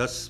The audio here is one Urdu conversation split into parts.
10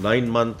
9 month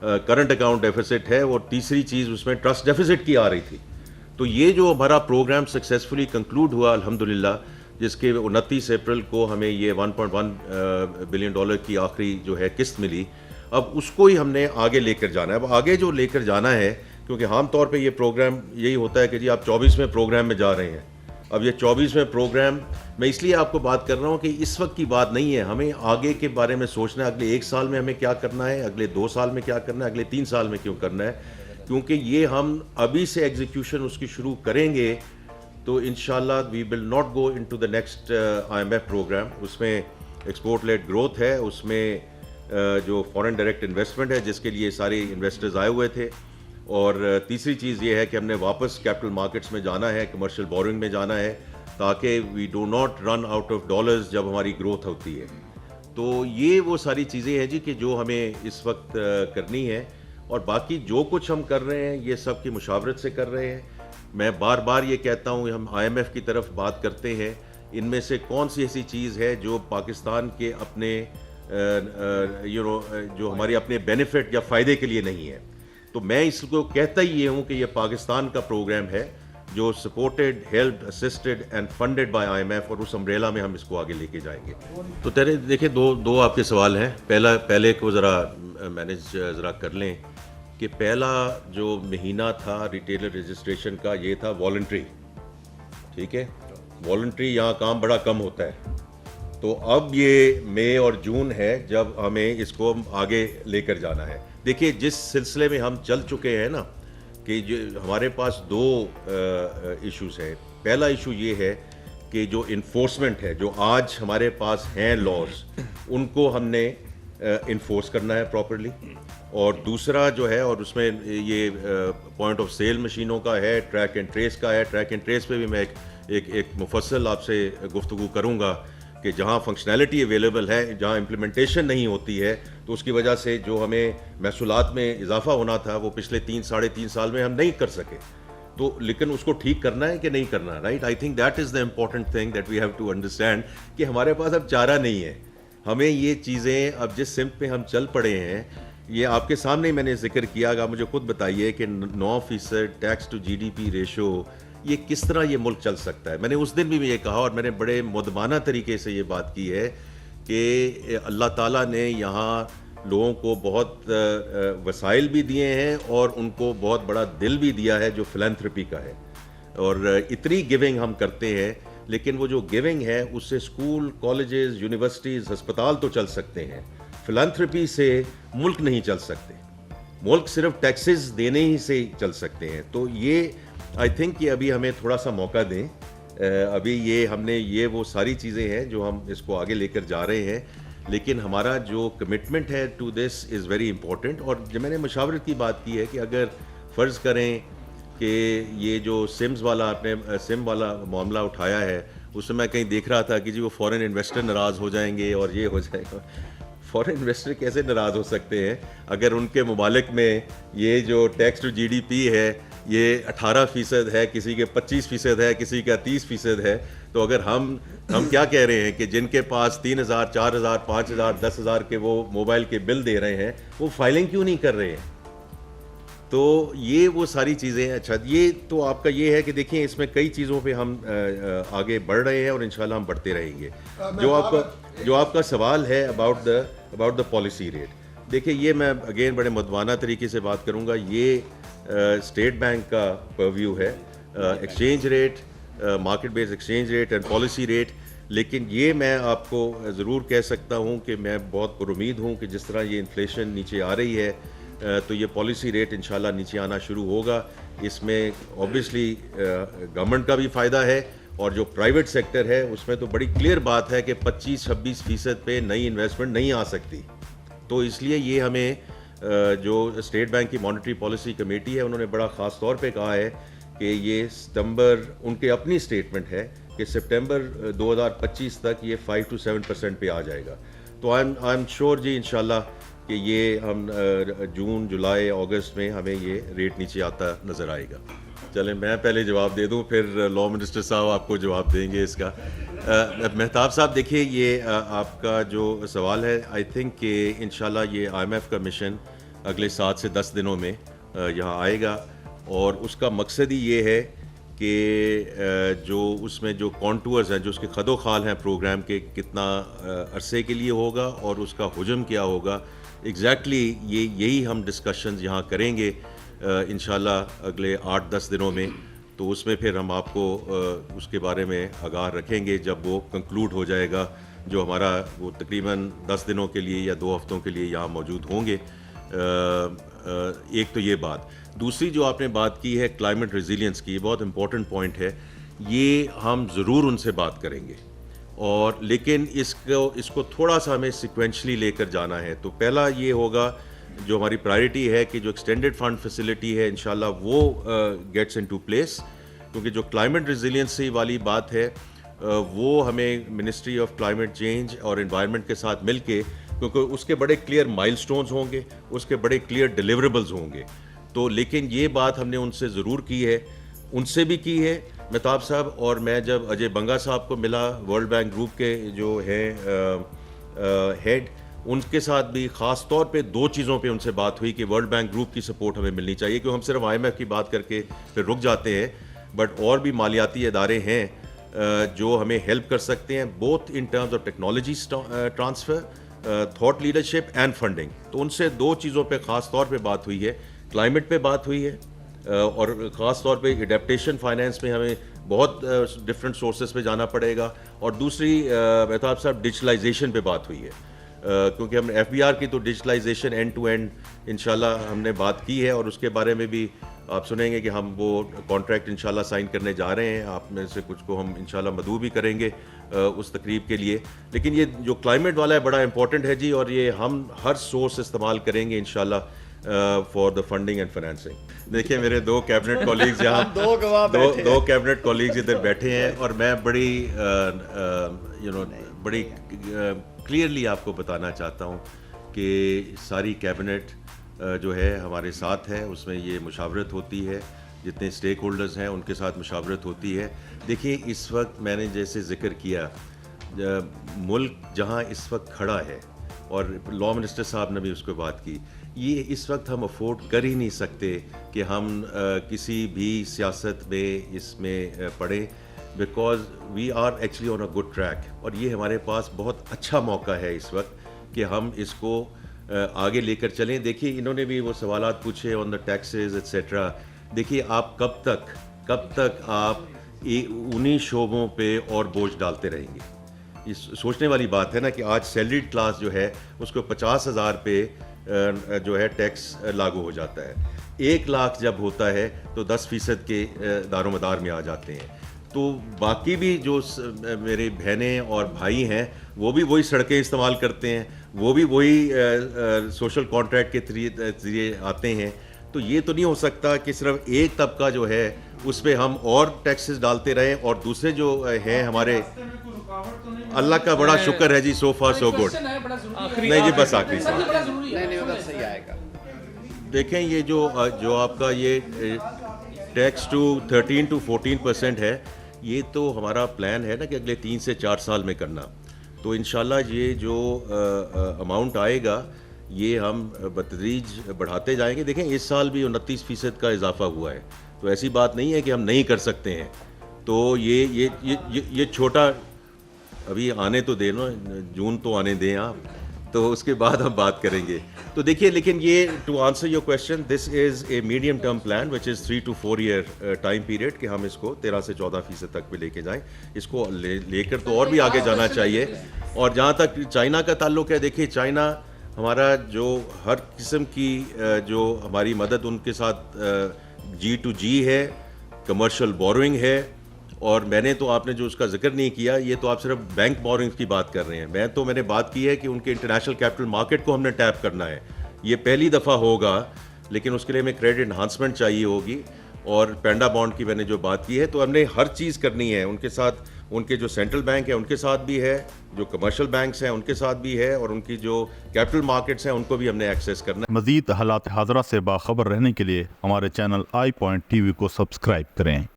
کرنٹ اکاؤنٹ ڈیفیسٹ ہے، اور تیسری چیز اس میں ٹرسٹ ڈیفیسٹ کی آ رہی تھی. تو یہ جو ہمارا پروگرام سکسیزفلی کنکلوڈ ہوا الحمدللہ، جس کے 29 اپریل کو ہمیں یہ $1.1 بلین کی آخری جو ہے قسط ملی، اب اس کو ہی ہم نے آگے لے کر جانا ہے. اب آگے جو لے کر جانا ہے، کیونکہ عام طور پہ یہ پروگرام یہی ہوتا ہے کہ جی آپ 24ویں پروگرام میں جا رہے ہیں. اب یہ 24ویں پروگرام میں اس لیے آپ کو بات کر رہا ہوں کہ اس وقت کی بات نہیں ہے، ہمیں آگے کے بارے میں سوچنا ہے. اگلے 1 سال میں ہمیں کیا کرنا ہے، اگلے 2 سال میں کیا کرنا ہے، اگلے 3 سال میں کیوں کرنا ہے. کیونکہ یہ ہم ابھی سے ایگزیکیوشن اس کی شروع کریں گے تو انشاءاللہ we will not go into the next IMF programme. اس میں ایکسپورٹ لیڈ گروتھ ہے، اس میں جو فارن ڈائریکٹ انویسٹمنٹ ہے جس کے لیے سارے انویسٹرز آئے ہوئے تھے، اور تیسری چیز یہ ہے کہ ہم نے واپس کیپٹل مارکیٹس میں جانا ہے، کمرشل بورنگ میں جانا ہے، تاکہ we do not run out of dollars جب ہماری گروتھ ہوتی ہے. تو یہ وہ ساری چیزیں ہیں جی کہ جو ہمیں اس وقت کرنی ہے، اور باقی جو کچھ ہم کر رہے ہیں یہ سب کی مشاورت سے کر رہے ہیں. میں بار بار یہ کہتا ہوں، ہم IMF کی طرف بات کرتے ہیں، ان میں سے کون سی ایسی چیز ہے جو پاکستان کے اپنے جو ہمارے اپنے بینیفٹ یا فائدے کے لیے نہیں ہے. تو میں اس کو کہتا ہی یہ ہوں کہ یہ پاکستان کا پروگرام ہے جو supported, helped, assisted and funded by IMF، اور اس امبریلا میں ہم اس کو آگے لے کے جائیں گے. تو دیکھیں دو آپ کے سوال ہیں. پہلے کو ذرا مینیج ذرا کر لیں کہ پہلا جو مہینہ تھا ریٹیلر رجسٹریشن کا یہ تھا والنٹری. ٹھیک ہے، والنٹری یہاں کام بڑا کم ہوتا ہے. تو اب یہ مئی اور جون ہے جب ہمیں اس کو آگے لے کر جانا ہے. دیکھیے جس سلسلے میں ہم چل چکے ہیں نا، کہ جو ہمارے پاس 2 ایشوز ہیں. پہلا ایشو یہ ہے کہ جو انفورسمنٹ ہے، جو آج ہمارے پاس ہیں لاز، ان کو ہم نے انفورس کرنا ہے پراپرلی. اور دوسرا جو ہے، اور اس میں یہ پوائنٹ آف سیل مشینوں کا ہے، ٹریک اینڈ ٹریس کا ہے. ٹریک اینڈ ٹریس پہ بھی میں ایک مفصل آپ سے گفتگو کروں گا کہ جہاں فنکشنالٹی اویلیبل ہے، جہاں امپلیمنٹیشن نہیں ہوتی ہے، تو اس کی وجہ سے جو ہمیں محصولات میں اضافہ ہونا تھا وہ پچھلے 3-3.5 سال میں ہم نہیں کر سکے. تو لیکن اس کو ٹھیک کرنا ہے کہ نہیں کرنا، right? I think that is the important thing that we have to understand کہ ہمارے پاس اب چارہ نہیں ہے. ہمیں یہ چیزیں اب جس سمت پہ ہم چل پڑے ہیں، یہ آپ کے سامنے میں نے ذکر کیا. آپ مجھے خود بتائیے کہ 9% ٹیکس ٹو GDP ریشو، یہ کس طرح یہ ملک چل سکتا ہے؟ میں نے اس دن بھی یہ کہا، اور میں نے بڑے مدمانہ طریقے سے یہ بات کی ہے کہ اللہ تعالیٰ نے یہاں لوگوں کو بہت وسائل بھی دیے ہیں، اور ان کو بہت بڑا دل بھی دیا ہے جو فلینتھرپی کا ہے. اور اتنی گیونگ ہم کرتے ہیں، لیکن وہ جو گیونگ ہے اس سے اسکول، کالجز، یونیورسٹیز، ہسپتال تو چل سکتے ہیں. فلینتھرپی سے ملک نہیں چل سکتے. ملک صرف ٹیکسز دینے ہی سے چل سکتے ہیں. تو یہ آئی تھنک کہ ابھی ہمیں تھوڑا سا موقع دیں. ابھی یہ ہم نے یہ وہ ساری چیزیں ہیں جو ہم اس کو آگے لے کر جا رہے ہیں، لیکن ہمارا جو کمٹمنٹ ہے to this is very important. اور جب میں نے مشاورت کی بات کی ہے کہ اگر فرض کریں کہ یہ جو سم والا معاملہ اٹھایا ہے، اس میں کہیں دیکھ رہا تھا کہ جی وہ فورن انویسٹر ناراض ہو جائیں گے اور یہ ہو جائے گا. فورن انویسٹر کیسے ناراض ہو سکتے ہیں اگر ان کے ممالک میں یہ جو ٹیکس ٹو GDP ہے یہ 18% ہے، کسی کے 25% ہے، کسی کا 30% ہے. تو اگر ہم کیا کہہ رہے ہیں کہ جن کے پاس 3,000 4,000 5,000 10,000 کے وہ موبائل کے بل دے رہے ہیں، وہ فائلنگ کیوں نہیں کر رہے ہیں؟ تو یہ وہ ساری چیزیں. اچھا، یہ تو آپ کا یہ ہے کہ دیکھیں اس میں کئی چیزوں پہ ہم آگے بڑھ رہے ہیں، اور انشاءاللہ ہم بڑھتے رہیں گے. جو آپ کا سوال ہے اباؤٹ دا پالیسی ریٹ، دیکھیں یہ میں اگین بڑے مدوانہ طریقے سے بات کروں گا. یہ اسٹیٹ بینک کا پرویو ہے، exchange rate, market base exchange rate and policy rate. لیکن یہ میں آپ کو ضرور کہہ سکتا ہوں کہ میں بہت پر امید ہوں کہ جس طرح یہ انفلیشن نیچے آ رہی ہے تو یہ پالیسی ریٹ انشاءاللہ نیچے آنا شروع ہوگا. اس میں اوبیسلی گورنمنٹ کا بھی فائدہ ہے، اور جو پرائیویٹ سیکٹر ہے اس میں تو بڑی کلیئر بات ہے کہ 25-26% پہ نئی انویسٹمنٹ نہیں آ سکتی. تو اس لیے یہ ہمیں جو اسٹیٹ بینک کی مانیٹری پالیسی کمیٹی ہے انہوں نے بڑا خاص طور پہ کہا ہے کہ یہ ستمبر، ان کے اپنی اسٹیٹمنٹ ہے کہ سپٹمبر 2025 تک یہ 5-7% پہ آ جائے گا. تو آئی ایم شیور جی انشاءاللہ کہ یہ ہم جون، جولائی، اگست میں ہمیں یہ ریٹ نیچے آتا نظر آئے گا. چلیں میں پہلے جواب دے دوں، پھر لا منسٹر صاحب آپ کو جواب دیں گے اس کا. مہتاب صاحب دیکھیے یہ آپ کا جو سوال ہے، آئی تھنک کہ انشاءاللہ یہ IMF کا مشن اگلے 7 سے 10 دنوں میں یہاں آئے گا، اور اس کا مقصد ہی یہ ہے کہ جو اس میں جو کانٹورز ہیں، جو اس کے خد و خال ہیں پروگرام کے، کتنا عرصے کے لیے ہوگا اور اس کا حجم کیا ہوگا، ایگزیکٹلی یہی ہم ڈسکشنز یہاں کریں گے انشاءاللہ اگلے 8-10 دنوں میں. تو اس میں پھر ہم آپ کو اس کے بارے میں آگاہ رکھیں گے جب وہ کنکلوڈ ہو جائے گا، جو ہمارا وہ تقریباً 10 دنوں کے لیے یا 2 ہفتوں کے لیے یہاں موجود ہوں گے. ایک تو یہ بات. دوسری جو آپ نے بات کی ہے کلائمیٹ ریزیلینس کی، یہ بہت امپورٹنٹ پوائنٹ ہے. یہ ہم ضرور ان سے بات کریں گے، اور لیکن اس کو تھوڑا سا ہمیں سیکوینشلی لے کر جانا ہے. تو پہلا یہ ہوگا، جو ہماری پرائرٹی ہے کہ جو ایکسٹینڈڈ فنڈ فیسلٹی ہے انشاءاللہ وہ گیٹس انٹو پلیس، کیونکہ جو کلائمیٹ ریزیلینسی والی بات ہے وہ ہمیں منسٹری آف کلائمیٹ چینج اور انوائرمنٹ کے ساتھ مل کے، کیونکہ اس کے بڑے کلیئر مائل سٹونز ہوں گے، اس کے بڑے کلیئر ڈیلیوریبلز ہوں گے. تو لیکن یہ بات ہم نے ان سے ضرور کی ہے، ان سے بھی کی ہے مہتاب صاحب. اور میں جب اجے بنگا صاحب کو ملا، ورلڈ بینک گروپ کے جو ہیں ہیڈ، ان کے ساتھ بھی خاص طور پہ 2 چیزوں پہ ان سے بات ہوئی کہ ورلڈ بینک گروپ کی سپورٹ ہمیں ملنی چاہیے، کیونکہ ہم صرف IMF کی بات کر کے پھر رک جاتے ہیں، بٹ اور بھی مالیاتی ادارے ہیں جو ہمیں ہیلپ کر سکتے ہیں، both in terms of technology transfer, thought leadership and funding. تو ان سے 2 چیزوں پہ خاص طور پہ بات ہوئی ہے. کلائمیٹ پہ بات ہوئی ہے، اور خاص طور پہ اڈیپٹیشن فائنینس میں ہمیں بہت ڈفرینٹ سورسز پہ جانا پڑے گا. اور دوسری مہتاب صاحب ڈیجیٹلائزیشن پہ بات ہوئی ہے، کیونکہ ہم FBR کی تو ڈیجیٹلائزیشن اینڈ ٹو اینڈ انشاءاللہ ہم نے بات کی ہے، اور اس کے بارے میں بھی آپ سنیں گے کہ ہم وہ کانٹریکٹ انشاءاللہ سائن کرنے جا رہے ہیں. آپ میں سے کچھ کو ہم انشاءاللہ مدعو بھی کریں گے اس تقریب کے لیے. لیکن یہ جو کلائمیٹ والا ہے بڑا امپورٹنٹ ہے جی، اور یہ ہم ہر سورس استعمال کریں گے انشاءاللہ for the funding and financing. دیکھیں میرے 2 کیبنٹ کولیگز یہاں دو کیبنٹ کولیگز ادھر بیٹھے ہیں، اور میں بڑی بڑی کلیئرلی آپ کو بتانا چاہتا ہوں کہ ساری کیبنٹ جو ہے ہمارے ساتھ ہے. اس میں یہ مشاورت ہوتی ہے، جتنے اسٹیک ہولڈرز ہیں ان کے ساتھ مشاورت ہوتی ہے. دیکھیے اس وقت میں نے جیسے ذکر کیا، ملک جہاں اس وقت کھڑا ہے، اور لا منسٹر صاحب نے بھی اس کو بات کی، یہ اس وقت ہم افورڈ کر ہی نہیں سکتے کہ ہم کسی بھی سیاست میں اس میں پڑیں، because we are actually on a good track. اور یہ ہمارے پاس بہت اچھا موقع ہے اس وقت کہ ہم اس کو آگے لے کر چلیں. دیکھیے انہوں نے بھی وہ سوالات پوچھے آن دا ٹیکسز ایٹسیٹرا. دیکھیے آپ کب تک آپ انہی شعبوں پہ اور بوجھ ڈالتے رہیں گے؟ اس سوچنے والی بات ہے نا کہ آج سیلریڈ کلاس جو ہے اس کو 50,000 پہ جو ہے ٹیکس لاگو ہو جاتا ہے. 1 لاکھ جب ہوتا ہے تو 10% کے دار و مدار میں آ جاتے ہیں. تو باقی بھی جو میرے بہنیں اور بھائی ہیں وہ بھی وہی سڑکیں استعمال کرتے ہیں، وہ بھی وہی سوشل کانٹریکٹ کے ذریعے آتے ہیں. تو یہ تو نہیں ہو سکتا کہ صرف ایک طبقہ جو ہے اس پہ ہم اور ٹیکسز ڈالتے رہیں، اور دوسرے جو ہیں ہمارے، اللہ کا بڑا شکر ہے جی، سو فار سو گڈ. نہیں جی بس آخری سوال. دیکھیں یہ جو آپ کا یہ ٹیکس 13 to 14% ہے، یہ تو ہمارا پلان ہے نا کہ اگلے 3 سے 4 سال میں کرنا. تو انشاءاللہ یہ جو اماؤنٹ آئے گا یہ ہم بتدریج بڑھاتے جائیں گے. دیکھیں اس سال بھی 29% کا اضافہ ہوا ہے، تو ایسی بات نہیں ہے کہ ہم نہیں کر سکتے ہیں. تو یہ چھوٹا ابھی آنے تو دے نا، جون تو آنے دیں آپ، تو اس کے بعد ہم بات کریں گے. تو دیکھیے لیکن یہ to answer your question, this is a medium term plan which is 3 to 4 year time period کہ ہم اس کو 13 سے 14% تک پہ لے کے جائیں. اس کو لے کر تو اور بھی آگے جانا چاہیے. اور جہاں تک چائنا کا تعلق ہے، دیکھیے چائنا ہمارا جو ہر قسم کی جو ہماری مدد ان کے ساتھ G2G ہے، کمرشل بوروئنگ ہے. اور میں نے تو آپ نے جو اس کا ذکر نہیں کیا، یہ تو آپ صرف بینک بورنگ کی بات کر رہے ہیں. میں نے بات کی ہے کہ ان کے انٹرنیشنل کیپٹل مارکیٹ کو ہم نے ٹیپ کرنا ہے. یہ پہلی دفعہ ہوگا، لیکن اس کے لیے ہمیں کریڈٹ انہانسمنٹ چاہیے ہوگی. اور پینڈا بانڈ کی میں نے جو بات کی ہے، تو ہم نے ہر چیز کرنی ہے ان کے ساتھ. ان کے جو سینٹرل بینک ہے ان کے ساتھ بھی ہے، جو کمرشل بینکس ہیں ان کے ساتھ بھی ہے، اور ان کی جو کیپٹل مارکیٹس ہیں ان کو بھی ہم نے ایکسیس کرنا ہے. مزید حالات حاضرہ سے باخبر رہنے کے لیے ہمارے channel I point T V کو سبسکرائب کریں.